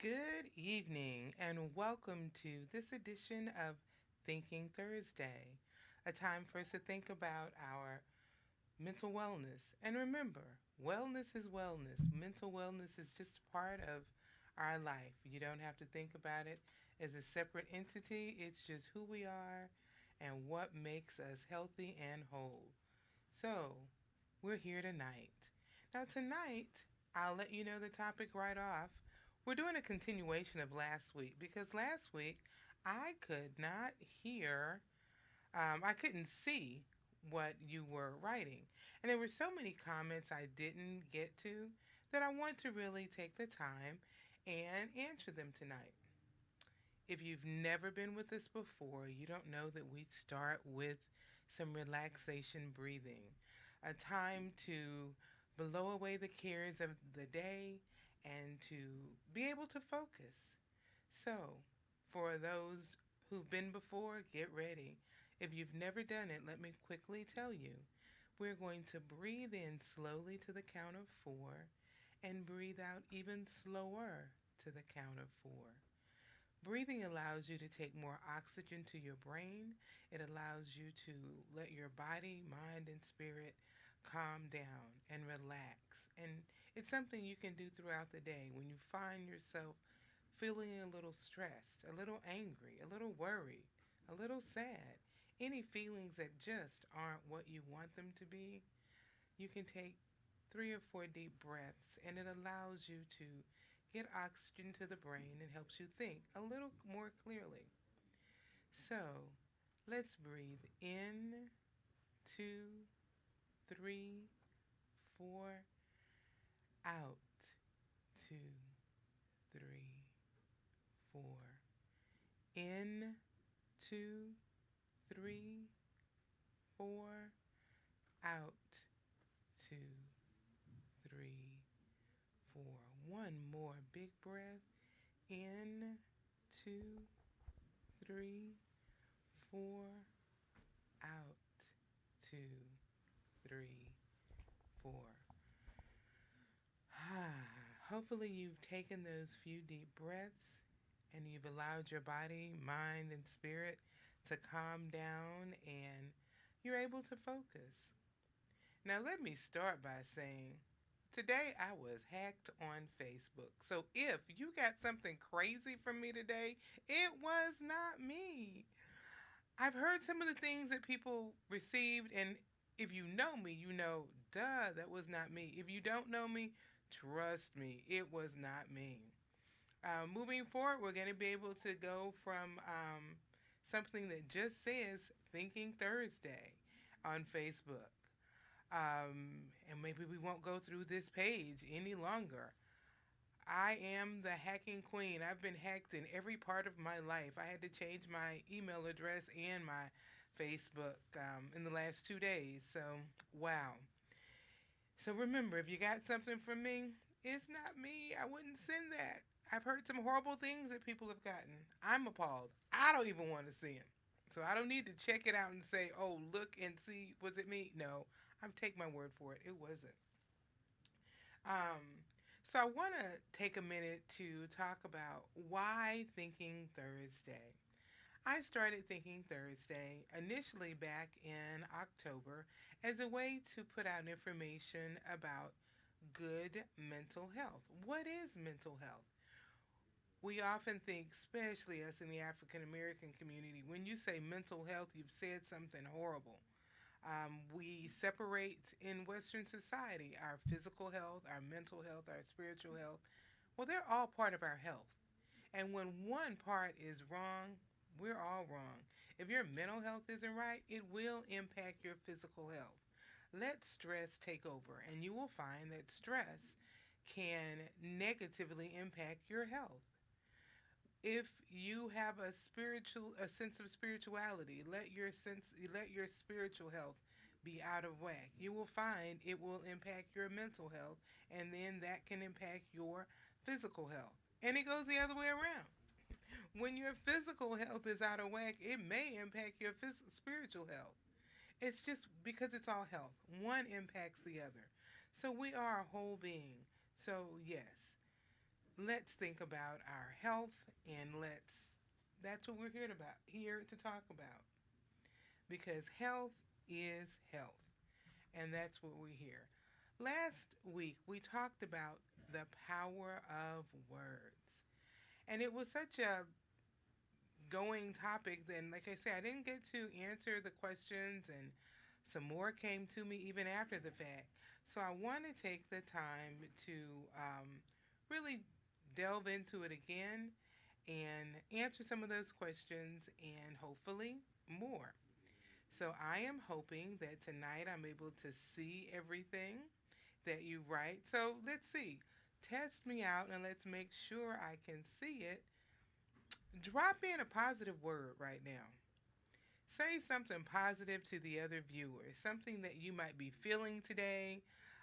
Good evening, and welcome to this edition of Thinking Thursday, a time for us to think about our mental wellness. And remember, wellness is wellness. Mental wellness is just part of our life. You don't have to think about it as a separate entity, it's just who we are and what makes us healthy and whole. So, we're here tonight. Now, tonight, I'll let you know the topic right off. We're doing a continuation of last week because last week I could not hear, I couldn't see what you were writing. And there were so many comments I didn't get to that I want to really take the time and answer them tonight. If you've never been with us before, you don't know that we start with some relaxation breathing, a time to blow away the cares of the day and to be able to focus. So, for those who've been before, get ready. If you've never done it, let me quickly tell you. We're going to breathe in slowly to the count of four and breathe out even slower to the count of four. Breathing allows you to take more oxygen to your brain. It allows you to let your body, mind, and spirit calm down and relax. And it's something you can do throughout the day when you find yourself feeling a little stressed, a little angry, a little worried, a little sad. Any feelings that just aren't what you want them to be, you can take 3 or 4 deep breaths, and it allows you to get oxygen to the brain and helps you think a little more clearly. So let's breathe in, 2, 3, 4, out, 2, 3, 4, in, 2, 3, 4, out, 2, 3, 4. One more big breath. In, 2, 3, 4, out, 2, 3, 4. Hopefully, you've taken those few deep breaths and you've allowed your body, mind, and spirit to calm down and you're able to focus. Now, let me start by saying today I was hacked on Facebook. So if you got something crazy from me today, it was not me. I've heard some of the things that people received, and if you know me, you know, duh, that was not me. If you don't know me, trust me, it was not me. Moving forward, we're going to be able to go from something that just says Thinking Thursday on Facebook. And maybe we won't go through this page any longer. I am the hacking queen. I've been hacked in every part of my life. I had to change my email address and my Facebook in the last 2 days. So, wow. So remember, if you got something from me, it's not me. I wouldn't send that. I've heard some horrible things that people have gotten. I'm appalled. I don't even want to see them. So I don't need to check it out and say, oh, look and see, was it me? No, I'm take my word for it. It wasn't. Um, so I want to take a minute to talk about why Thinking Thursday. I started Thinking Thursday initially back in October as a way to put out information about good mental health. What is mental health? We often think, especially us in the African American community, when you say mental health, you've said something horrible. We separate in Western society our physical health, our mental health, our spiritual health. Well, they're all part of our health. And when one part is wrong, we're all wrong. If your mental health isn't right, it will impact your physical health. Let stress take over, and you will find that stress can negatively impact your health. If you have a sense of spirituality, let your spiritual health be out of whack. You will find it will impact your mental health, and then that can impact your physical health. And it goes the other way around. When your physical health is out of whack, it may impact your spiritual health. It's just because it's all health. One impacts the other. So we are a whole being. So, yes, let's think about our health and that's what we're here to talk about because health is health and that's what we're here. Last week we talked about the power of words. And it was such a going topic then like I said I didn't get to answer the questions and some more came to me even after the fact. So I want to take the time to really delve into it again and answer some of those questions and hopefully more. So I am hoping that tonight I'm able to see everything that you write. So let's see. Test me out and let's make sure I can see it. Drop in a positive word right now. Say something positive to the other viewers, something that you might be feeling today,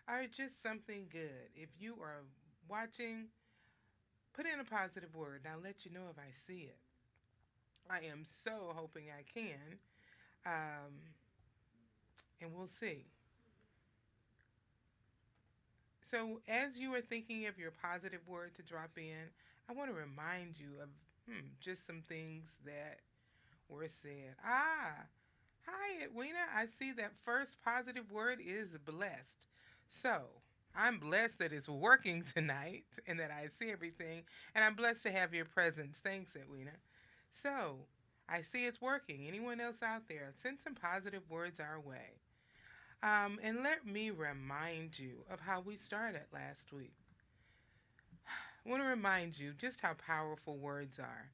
or just something good. If you are watching, put in a positive word and I'll let you know if I see it. I am so hoping I can, um, and we'll see. So, as you are thinking of your positive word to drop in, I want to remind you of just some things that were said. Hi, Edwina. I see that first positive word is blessed. So, I'm blessed that it's working tonight and that I see everything, and I'm blessed to have your presence. Thanks, Edwina. So, I see it's working. Anyone else out there, send some positive words our way. And let me remind you of how we started last week. I want to remind you just how powerful words are.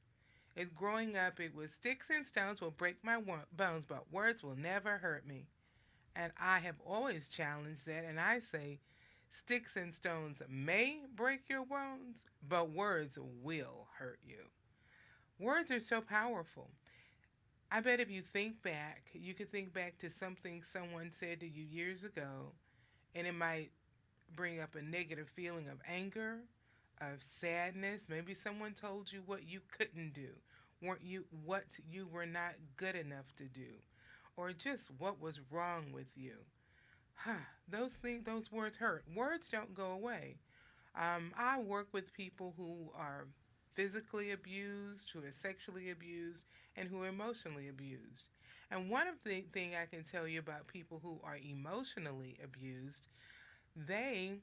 Growing up, it was sticks and stones will break my bones, but words will never hurt me. And I have always challenged that, and I say sticks and stones may break your bones, but words will hurt you. Words are so powerful. I bet if you think back, you could think back to something someone said to you years ago, and it might bring up a negative feeling of anger, of sadness. Maybe someone told you what you couldn't do, weren't you what you were not good enough to do, or just what was wrong with you. Those words hurt. Words don't go away. I work with people who are physically abused, who are sexually abused, and who are emotionally abused. And one of the thing I can tell you about people who are emotionally abused, they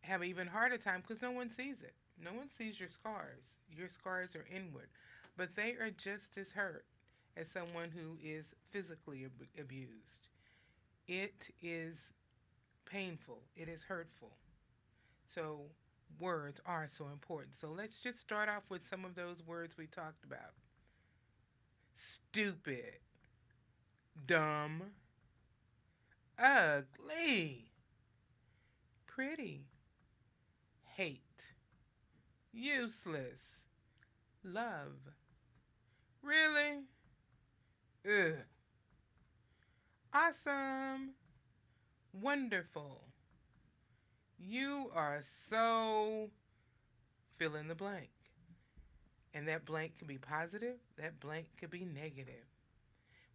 have an even harder time because no one sees it. No one sees your scars. Your scars are inward, but they are just as hurt as someone who is physically abused. It is painful. It is hurtful. So words are so important. So let's just start off with some of those words we talked about. Stupid, dumb, ugly, pretty, hate, useless, love, really, ugh, awesome, wonderful. You are so fill in the blank. And that blank could be positive, that blank could be negative.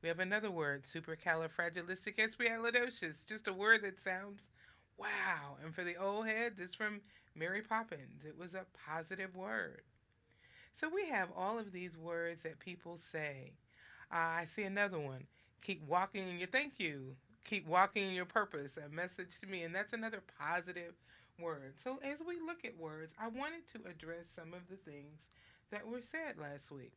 We have another word, supercalifragilisticexpialidocious, just a word that sounds wow. And for the old heads, it's from Mary Poppins. It was a positive word. So we have all of these words that people say. I see another one. Keep walking in your thank you. Keep walking in your purpose. A message to me, and that's another positive word. So as we look at words, I wanted to address some of the things that were said last week.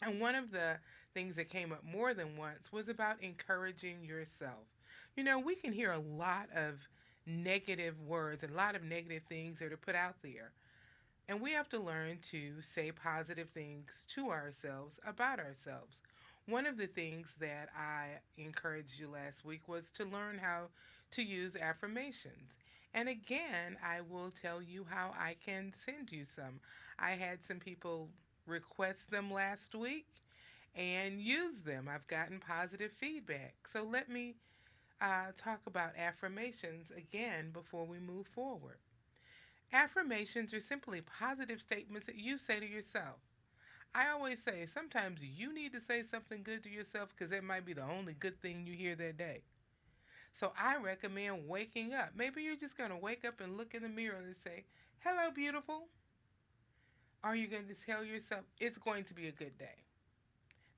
And one of the things that came up more than once was about encouraging yourself. You know, we can hear a lot of negative words, a lot of negative things that are put out there. And we have to learn to say positive things to ourselves about ourselves. One of the things that I encouraged you last week was to learn how to use affirmations. And again, I will tell you how I can send you some. I had some people request them last week and use them. I've gotten positive feedback. So let me talk about affirmations again before we move forward. Affirmations are simply positive statements that you say to yourself. I always say sometimes you need to say something good to yourself because it might be the only good thing you hear that day. So I recommend waking up. Maybe you're just going to wake up and look in the mirror and say, Hello, beautiful. Are you going to tell yourself it's going to be a good day?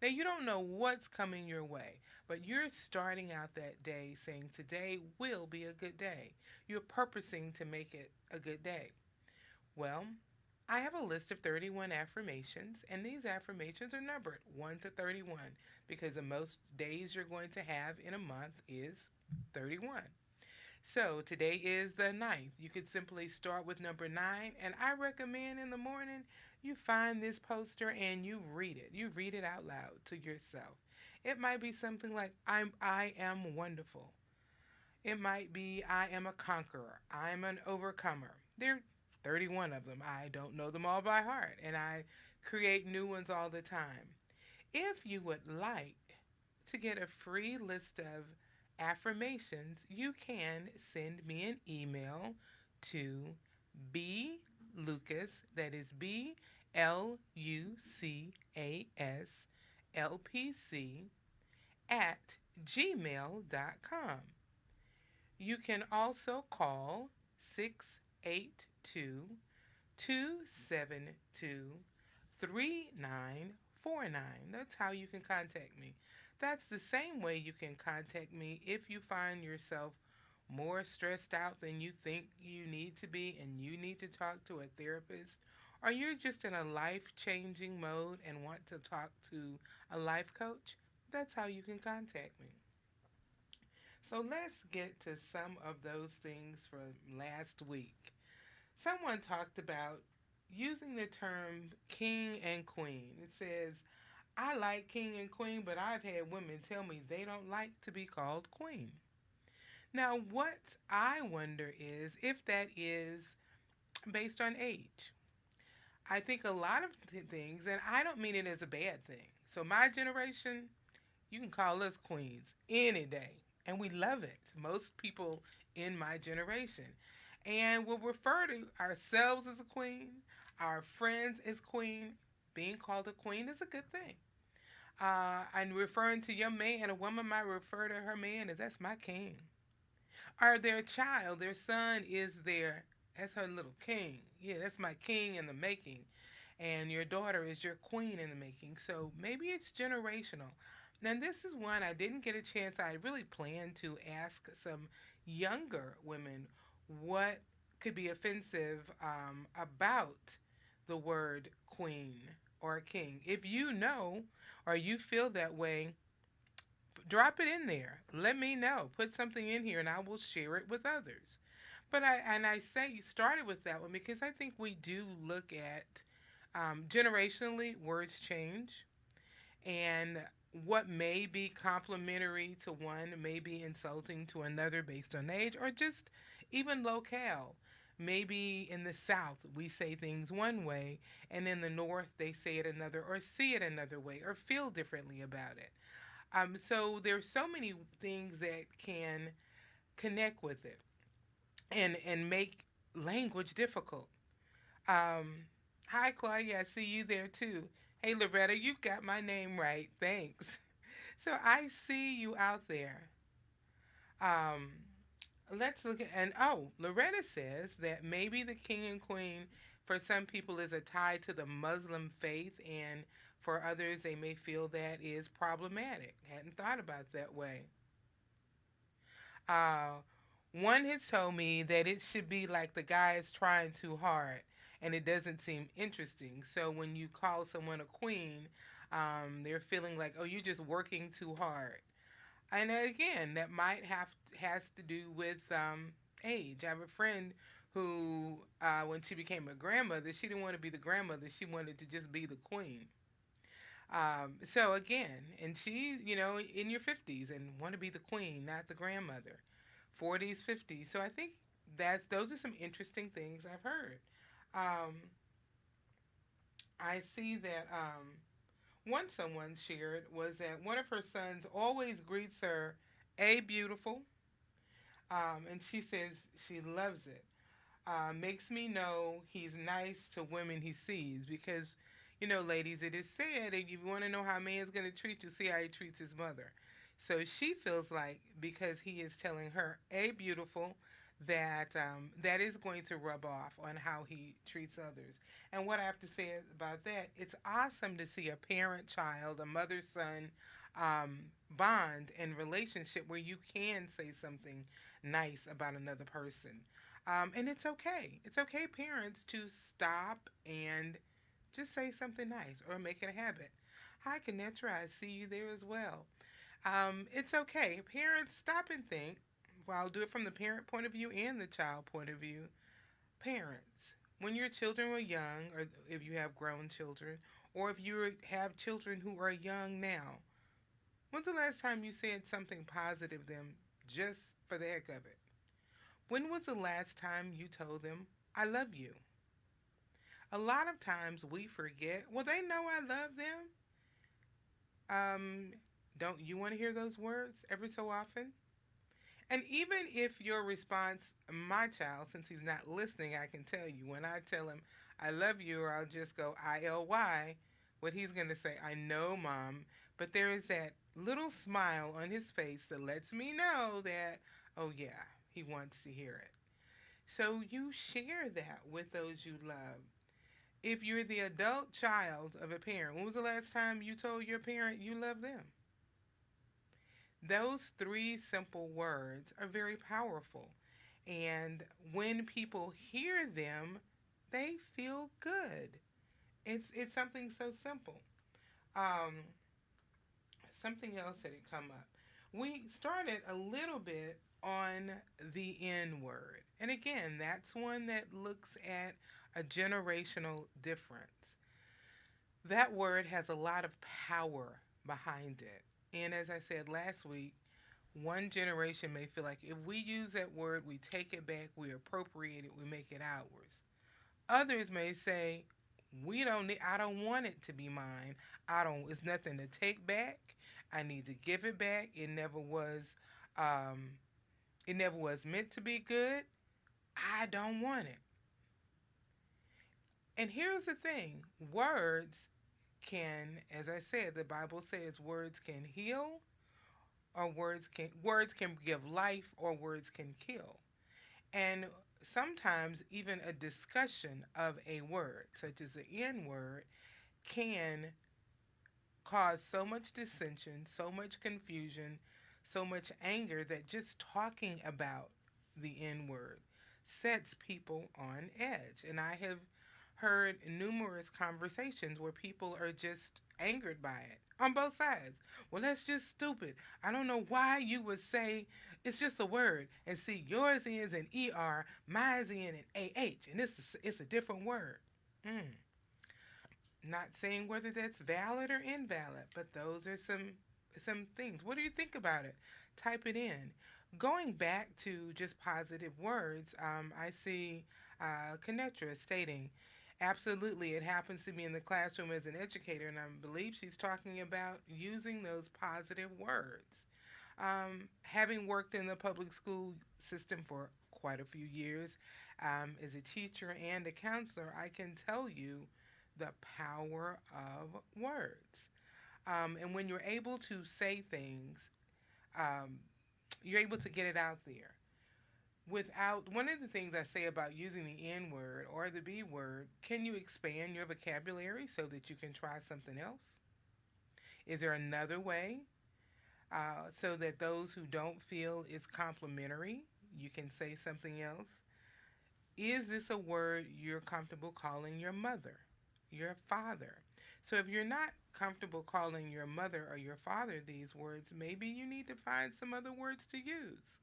Now, you don't know what's coming your way, but you're starting out that day saying today will be a good day. You're purposing to make it a good day. Well, I have a list of 31 affirmations, and these affirmations are numbered 1 to 31 because the most days you're going to have in a month is 31. So today is the ninth. You could simply start with number 9, and I recommend in the morning you find this poster and you read it. You read it out loud to yourself. It might be something like I am wonderful. It might be I am a conqueror. I'm an overcomer. There are 31 of them. I don't know them all by heart, and I create new ones all the time. If you would like to get a free list of affirmations, you can send me an email to B Lucas, that is BLUCASLPC, at gmail.com. You can also call 682 272 3949. That's how you can contact me. That's the same way you can contact me if you find yourself more stressed out than you think you need to be and you need to talk to a therapist, or you're just in a life changing mode and want to talk to a life coach. That's how you can contact me. So let's get to some of those things from last week. Someone talked about using the term king and queen. It says, I like king and queen, but I've had women tell me they don't like to be called queen. Now, what I wonder is if that is based on age. I think a lot of things, and I don't mean it as a bad thing. So, my generation, you can call us queens any day, and we love it. Most people in my generation. And we'll refer to ourselves as a queen, our friends as queen. Being called a queen is a good thing. And referring to your man, a woman might refer to her man as that's my king. Or their child, their son is that's her little king. Yeah, that's my king in the making. And your daughter is your queen in the making. So maybe it's generational. Now, this is one I didn't get a chance. I really planned to ask some younger women what could be offensive about the word queen or king. If you know or you feel that way, drop it in there. Let me know. Put something in here and I will share it with others. But I say you started with that one because I think we do look at generationally words change, and what may be complimentary to one may be insulting to another based on age or just even locale. Maybe in the South we say things one way, and in the North they say it another, or see it another way, or feel differently about it. So there's so many things that can connect with it and make language difficult. Um, Hi, Claudia. I see you there too. Hey, Loretta, you got my name right. Thanks. So I see you out there. Um, let's look at, and oh, Loretta says that maybe the king and queen for some people is a tie to the Muslim faith, and for others, they may feel that is problematic. Hadn't thought about that way. Uh, One has told me that it should be like the guy is trying too hard and it doesn't seem interesting. So when you call someone a queen, they're feeling like, oh, you're just working too hard. And again, that might have has to do with age. I have a friend who, when she became a grandmother, she didn't want to be the grandmother. She wanted to just be the queen. So again, and she, in your 50s and want to be the queen, not the grandmother. 40s, 50s. So I think those are some interesting things I've heard. Um, I see that one someone shared was that one of her sons always greets her, "A beautiful," and she says she loves it. Makes me know he's nice to women he sees because, ladies, it is said if you want to know how a man's going to treat you, see how he treats his mother. So she feels like because he is telling her, "A beautiful," that is going to rub off on how he treats others. And what I have to say about that, it's awesome to see a parent-child, a mother-son um, bond and relationship where you can say something nice about another person. And it's okay. It's okay, parents, to stop and just say something nice or make it a habit. Hi, Kanetra. I see you there as well. It's okay. Parents, stop and think. Well, I'll do it from the parent point of view and the child point of view. Parents, when your children were young, or if you have grown children, or if you have children who are young now, when's the last time you said something positive to them just for the heck of it? When was the last time you told them, I love you? A lot of times we forget, well, they know I love them. Um, don't you want to hear those words every so often? And even if your response, my child, since he's not listening, I can tell you, when I tell him, I love you, or I'll just go, ILY, what he's going to say, I know, Mom. But there is that little smile on his face that lets me know that, oh, yeah, he wants to hear it. So you share that with those you love. If you're the adult child of a parent, when was the last time you told your parent you love them? Those three simple words are very powerful. And when people hear them, they feel good. It's something so simple. Um, Something else that had come up. We started a little bit on the N word. And again, that's one that looks at a generational difference. That word has a lot of power behind it. And as I said last week, one generation may feel like if we use that word, we take it back, we appropriate it, we make it ours. Others may say, we don't need, I don't want it to be mine. I don't, it's nothing to take back. I need to give it back. Um, it never was meant to be good. I don't want it. And here's the thing, words can, as I said, the Bible says words can heal or words can give life or words can kill. And sometimes even a discussion of a word, such as the N word, can cause so much dissension, so much confusion, so much anger that just talking about the N word sets people on edge. And I have heard numerous conversations where people are just angered by it on both sides. Well, that's just stupid. I don't know why you would say it's just a word and see yours ends in ER, mine's in AH, and it's a different word. Mm. Not saying whether that's valid or invalid, but those are some things. What do you think about it? Type it in. Going back to just positive words, I see Kanetra stating, absolutely, it happens to be in the classroom as an educator, and I believe she's talking about using those positive words. Having worked in the public school system for quite a few years, as a teacher and a counselor, I can tell you the power of words. And when you're able to say things, um, you're able to get it out there. Without one of the things I say about using the N word or the B word, can you expand your vocabulary so that you can try something else? Is there another way so that those who don't feel it's complimentary, you can say something else? Is this a word you're comfortable calling your mother, your father? So if you're not comfortable calling your mother or your father these words, maybe you need to find some other words to use.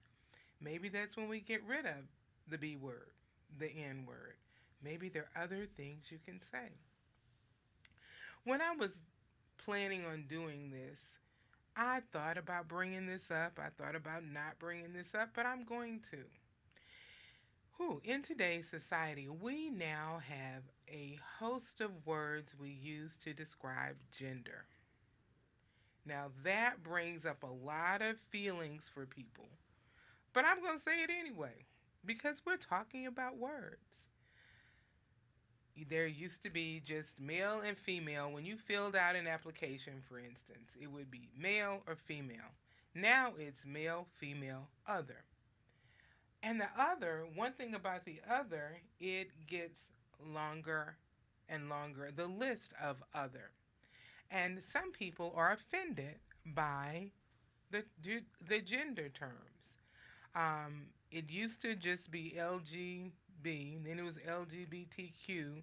Maybe that's when we get rid of the B word, the N word. Maybe there are other things you can say. When I was planning on doing this, I thought about bringing this up. I thought about not bringing this up, but I'm going to. In today's society, we now have a host of words we use to describe gender. Now, that brings up a lot of feelings for people, but I'm going to say it anyway because we're talking about words. There used to be just male and female. When you filled out an application, for instance, it would be male or female. Now it's male, female, other. And the other, one thing about the other, it gets longer and longer, the list of other. And some people are offended by the gender terms. It used to just be LGB, then it was LGBTQ,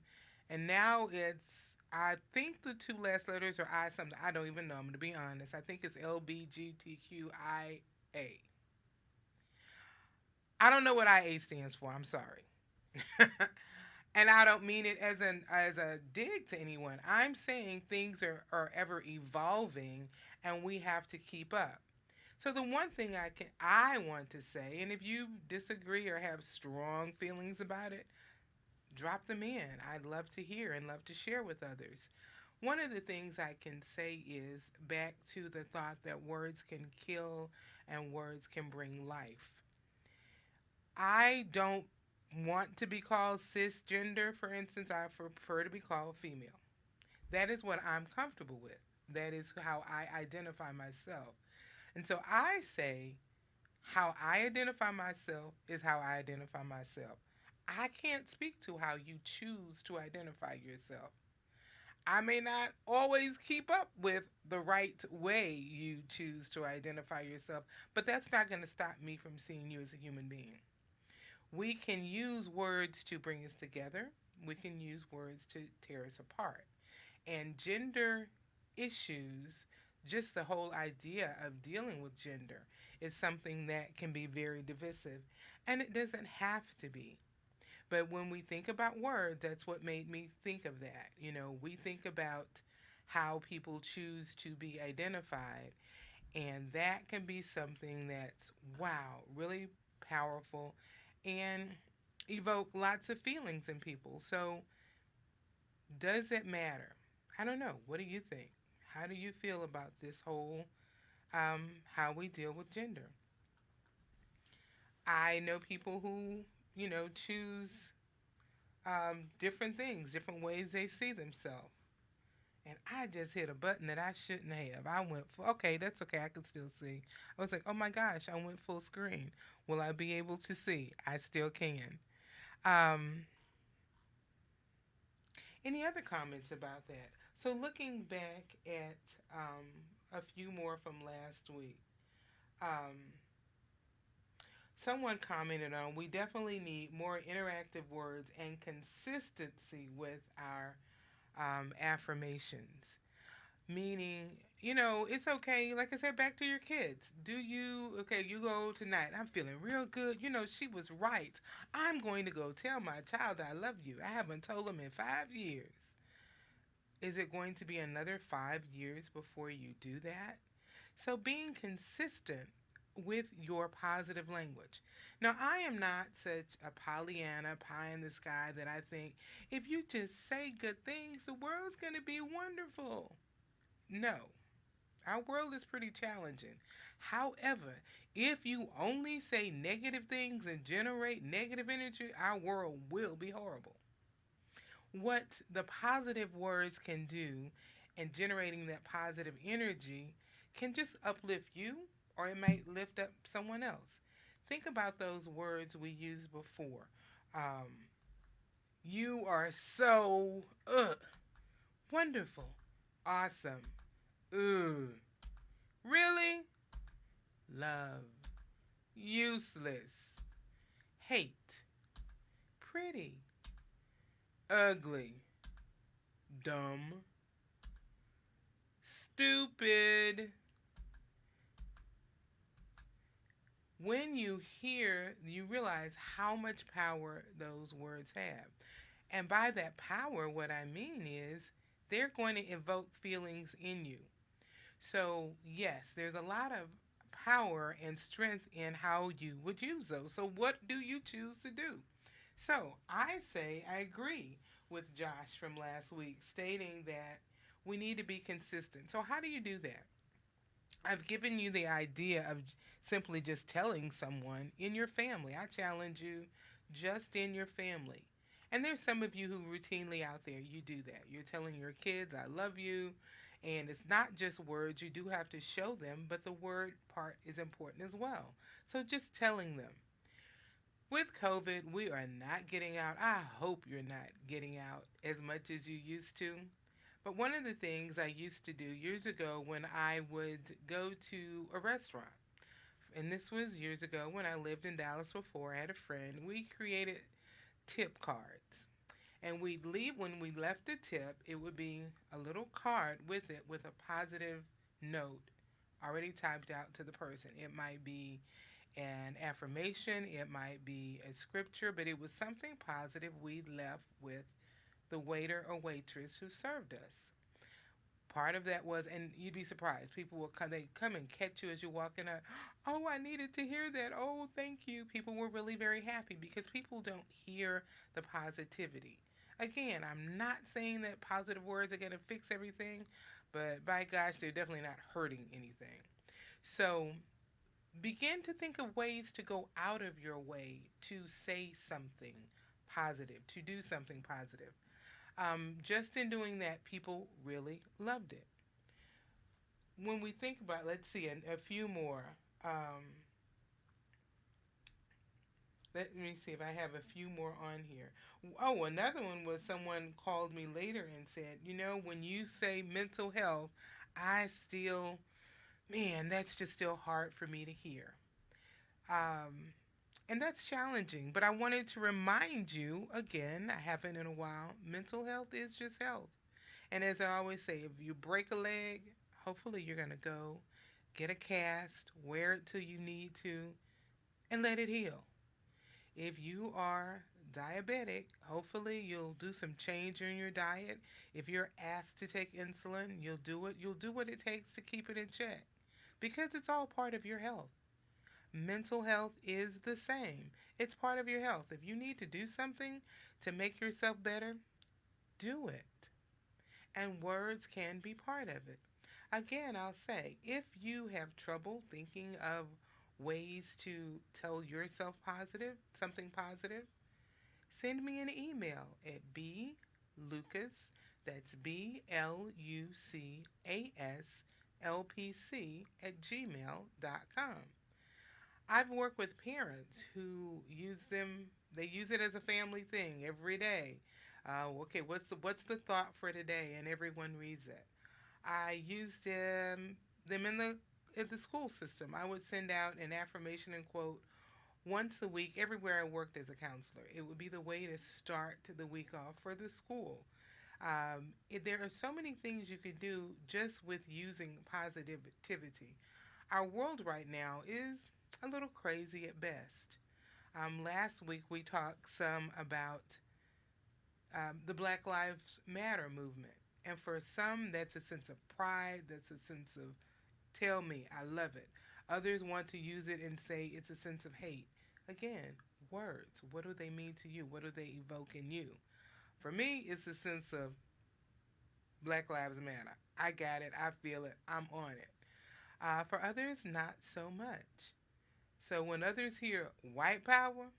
and now it's, I think the two last letters are I something. I don't even know. I'm going to be honest. I think it's LBGTQIA. I don't know what IA stands for. I'm sorry. And I don't mean it as a dig to anyone. I'm saying things are ever evolving and we have to keep up. So the one thing I want to say, and if you disagree or have strong feelings about it, drop them in. I'd love to hear and love to share with others. One of the things I can say is back to the thought that words can kill and words can bring life. I don't want to be called cisgender, for instance. I prefer to be called female. That is what I'm comfortable with. That is how I identify myself. And so I say, how I identify myself is how I identify myself. I can't speak to how you choose to identify yourself. I may not always keep up with the right way you choose to identify yourself, but that's not going to stop me from seeing you as a human being. We can use words to bring us together, we can use words to tear us apart. And gender issues, just the whole idea of dealing with gender, is something that can be very divisive. And it doesn't have to be. But when we think about words, that's what made me think of that. You know, we think about how people choose to be identified, and that can be something that's, wow, really powerful and evoke lots of feelings in people. So, does it matter? I don't know. What do you think? How do you feel about this whole how we deal with gender? I know people who, choose different things, different ways they see themselves. And I just hit a button that I shouldn't have. I went for, okay, that's okay. I can still see. I was like, oh my gosh, I went full screen. Will I be able to see? I still can. Um, any other comments about that? So, looking back at a few more from last week, um, someone commented on we definitely need more interactive words and consistency with our affirmations. Meaning, it's okay. Like I said, back to your kids. Okay, you go tonight. I'm feeling real good. She was right. I'm going to go tell my child I love you. I haven't told him in 5 years. Is it going to be another 5 years before you do that? So being consistent with your positive language. Now, I am not such a Pollyanna, pie in the sky that I think if you just say good things, the world's going to be wonderful. No, our world is pretty challenging. However, if you only say negative things and generate negative energy, our world will be horrible. What the positive words can do and generating that positive energy can just uplift you or it might lift up someone else. Think about those words we used before. Um, you are so wonderful, awesome, ugh, really, love, useless, hate, pretty, ugly, dumb, stupid. When you hear, you realize how much power those words have. And by that power, what I mean is they're going to evoke feelings in you. So, yes, there's a lot of power and strength in how you would use those. So, what do you choose to do? So, I say I agree with Josh from last week, stating that we need to be consistent. So, how do you do that? I've given you the idea of simply just telling someone in your family. I challenge you just in your family. And there's some of you who routinely out there, you do that. You're telling your kids, I love you. And it's not just words, you do have to show them, but the word part is important as well. So just telling them. With COVID, we are not getting out. I hope you're not getting out as much as you used to. But one of the things I used to do years ago when I would go to a restaurant, and this was years ago when I lived in Dallas before, I had a friend, we created tip cards. And we'd leave, when we left a tip, it would be a little card with it with a positive note already typed out to the person. It might be an affirmation, it might be a scripture, but it was something positive we left with the waiter or waitress who served us. Part of that was, and you'd be surprised, people will come, they come and catch you as you're walking out. Oh, I needed to hear that. Oh, thank you. People were really very happy because people don't hear the positivity. Again, I'm not saying that positive words are going to fix everything, but by gosh, they're definitely not hurting anything. So begin to think of ways to go out of your way to say something positive, to do something positive. Just in doing that, people really loved it. When we think about, let's see, a few more. Um, Let me see if I have a few more on here. Oh, another one was someone called me later and said, when you say mental health, I still, man, that's just still hard for me to hear. Um, and that's challenging. But I wanted to remind you again, I haven't in a while, mental health is just health. And as I always say, if you break a leg, hopefully you're going to go get a cast, wear it till you need to, and let it heal. If you are diabetic, hopefully you'll do some change in your diet. If you're asked to take insulin, you'll do it. You'll do what it takes to keep it in check because it's all part of your health. Mental health is the same. It's part of your health. If you need to do something to make yourself better, do it. And words can be part of it. Again, I'll say if you have trouble thinking of ways to tell yourself positive, something positive, send me an email at blucas, that's BLUCASLPC at gmail.com. I've worked with parents who use them. They use it as a family thing every day. Okay, what's the thought for today? And everyone reads it. I used them in the school system. I would send out an affirmation and quote once a week everywhere I worked as a counselor. It would be the way to start the week off for the school. There are so many things you could do just with using positivity. Our world right now is a little crazy at best. Last week we talked some about the Black Lives Matter movement. And for some, that's a sense of pride, that's a sense of, tell me, I love it. Others want to use it and say it's a sense of hate. Again, words. What do they mean to you? What do they evoke in you? For me, it's a sense of Black Lives Matter. I got it. I feel it. I'm on it. For others, not so much. So when others hear white power,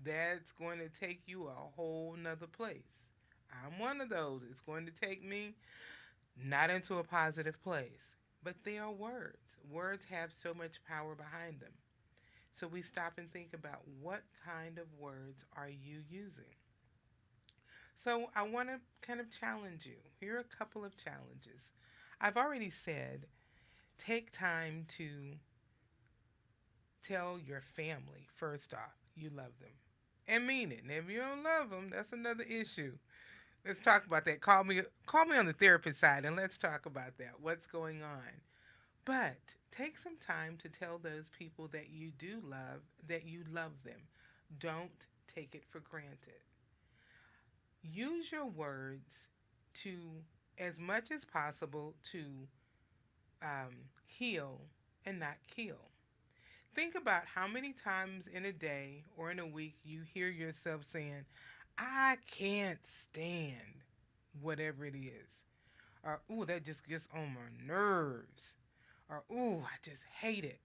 that's going to take you a whole nother place. I'm one of those. It's going to take me not into a positive place. But they are words. Words have so much power behind them. So we stop and think about what kind of words are you using? So I want to kind of challenge you. Here are a couple of challenges. I've already said take time to tell your family, first off, you love them. And mean it. And if you don't love them, that's another issue. Let's talk about that. Call me on the therapist side and let's talk about that. What's going on? But take some time to tell those people that you do love that you love them. Don't take it for granted. Use your words to, as much as possible, to heal and not kill. Think about how many times in a day or in a week you hear yourself saying, I can't stand whatever it is. Or, ooh, that just gets on my nerves. Or, ooh, I just hate it.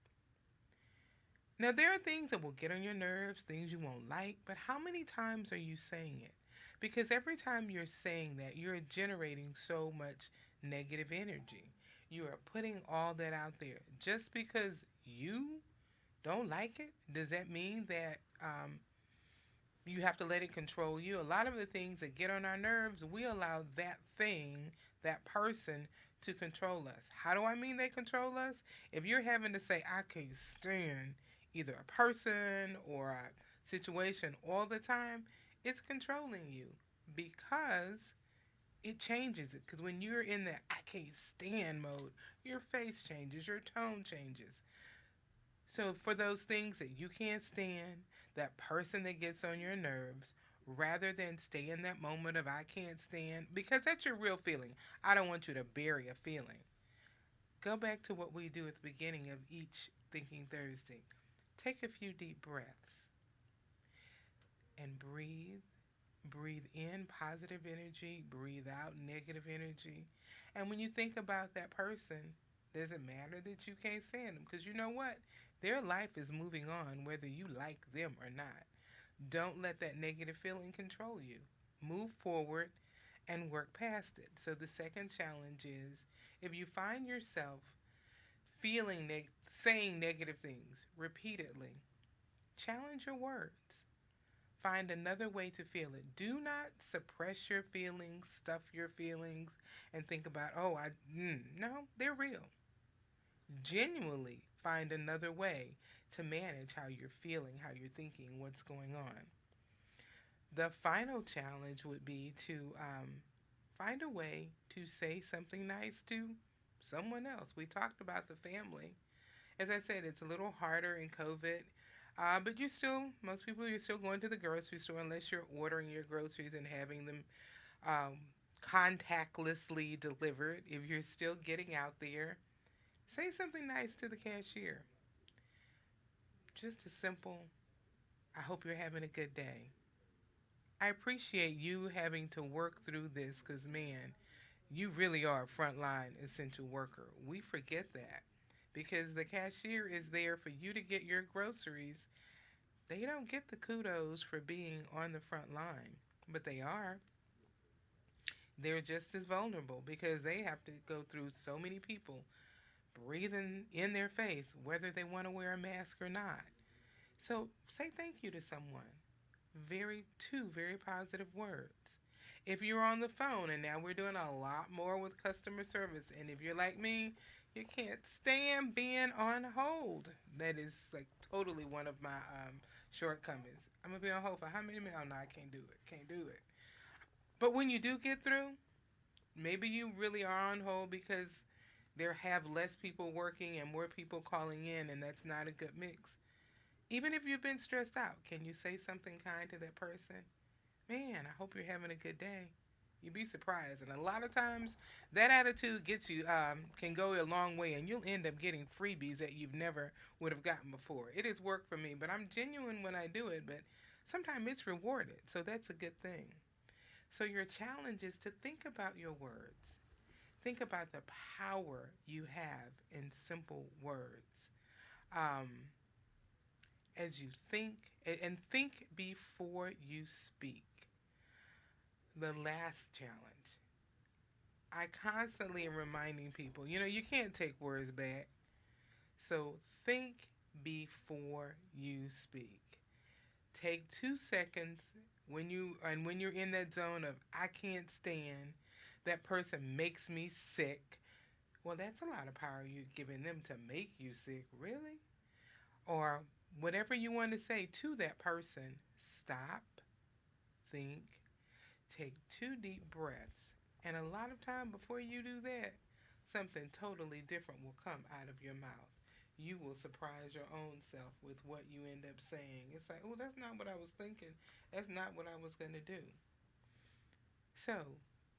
Now, there are things that will get on your nerves, things you won't like, but how many times are you saying it? Because every time you're saying that, you're generating so much negative energy. You are putting all that out there. Just because you don't like it, does that mean that You have to let it control you. A lot of the things that get on our nerves, we allow that thing, that person, to control us. How do I mean they control us? If you're having to say, I can't stand either a person or a situation all the time, it's controlling you because it changes it. Because when you're in that I can't stand mode, your face changes, your tone changes. So, for those things that you can't stand, that person that gets on your nerves, rather than stay in that moment of I can't stand, because that's your real feeling. I don't want you to bury a feeling. Go back to what we do at the beginning of each Thinking Thursday. Take a few deep breaths and breathe. Breathe in positive energy, breathe out negative energy. And when you think about that person, does it matter that you can't stand them? Because you know what? Their life is moving on whether you like them or not. Don't let that negative feeling control you. Move forward and work past it. So the second challenge is if you find yourself saying negative things repeatedly, challenge your words. Find another way to feel it. Do not suppress your feelings, stuff your feelings, and think about, no, they're real. Genuinely find another way to manage how you're feeling, how you're thinking, what's going on. The final challenge would be to find a way to say something nice to someone else. We talked about the family. As I said, it's a little harder in COVID, but most people, you're still going to the grocery store unless you're ordering your groceries and having them um, contactlessly delivered. If you're still getting out there, say something nice to the cashier. Just a simple, I hope you're having a good day. I appreciate you having to work through this because, man, you really are a frontline essential worker. We forget that because the cashier is there for you to get your groceries. They don't get the kudos for being on the front line, but they are. They're just as vulnerable because they have to go through so many people breathing in their face, whether they want to wear a mask or not. So say thank you to someone. Two very positive words. If you're on the phone, and now we're doing a lot more with customer service, and if you're like me, you can't stand being on hold. That is like totally one of my shortcomings. I'm gonna be on hold for how many minutes? Oh no, I can't do it. Can't do it. But when you do get through, maybe you really are on hold because there have less people working and more people calling in, and that's not a good mix. Even if you've been stressed out, can you say something kind to that person? Man, I hope you're having a good day. You'd be surprised. And a lot of times, that attitude can go a long way, and you'll end up getting freebies that you've never would have gotten before. It has worked for me, but I'm genuine when I do it, but sometimes it's rewarded. So that's a good thing. So your challenge is to think about your words. Think about the power you have in simple words. Um, as you think, and think before you speak. The last challenge. I constantly am reminding people, you can't take words back. So think before you speak. Take 2 seconds when you're in that zone of I can't stand, that person makes me sick. Well, that's a lot of power you're giving them to make you sick, really? Or whatever you want to say to that person, stop, think, take 2 deep breaths. And a lot of time before you do that, something totally different will come out of your mouth. You will surprise your own self with what you end up saying. It's like, oh, that's not what I was thinking. That's not what I was going to do. So,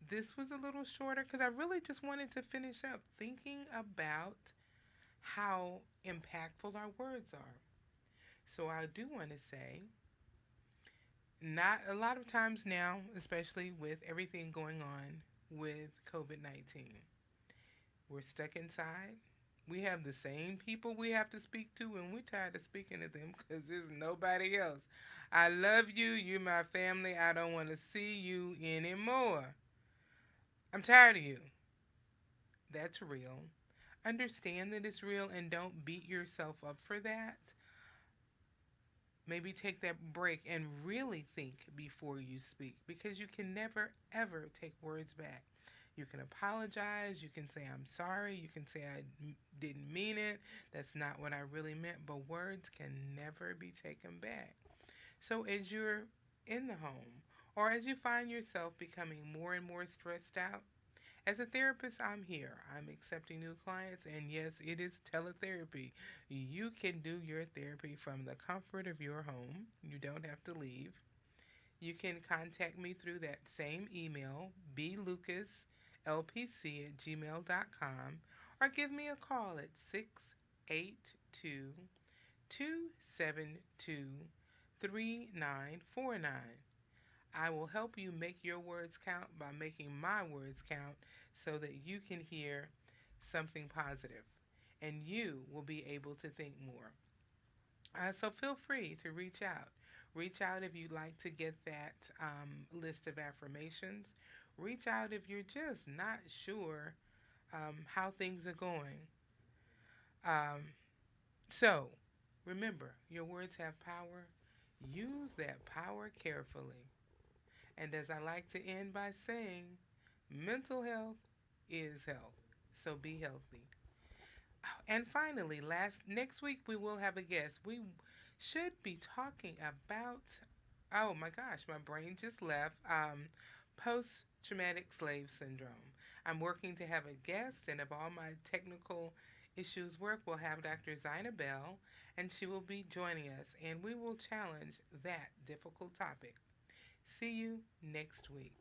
this was a little shorter because I really just wanted to finish up thinking about how impactful our words are. So, I do want to say, not a lot of times now, especially with everything going on with COVID-19, we're stuck inside. We have the same people we have to speak to, and we're tired of speaking to them because there's nobody else. I love you. You're my family. I don't want to see you anymore. I'm tired of you. That's real. Understand that it's real and don't beat yourself up for that. Maybe take that break and really think before you speak, because you can never, ever take words back. You can apologize. You can say, I'm sorry. You can say, didn't mean it. That's not what I really meant. But words can never be taken back. So, as you're in the home, or as you find yourself becoming more and more stressed out, as a therapist, I'm here. I'm accepting new clients, and yes, it is teletherapy. You can do your therapy from the comfort of your home. You don't have to leave. You can contact me through that same email, blucaslpc@gmail.com, or give me a call at 682 272 3949. I will help you make your words count by making my words count so that you can hear something positive and you will be able to think more. So feel free to reach out. Reach out if you'd like to get that list of affirmations. Reach out if you're just not sure how things are going. Um, so remember, your words have power. Use that power carefully. And as I like to end by saying, mental health is health. So be healthy. And finally, last next week we will have a guest. We should be talking about, oh my gosh, my brain just left, post traumatic slave syndrome. I'm working to have a guest, and if all my technical issues work, we'll have Dr. Zina Bell, and she will be joining us, and we will challenge that difficult topic. See you next week.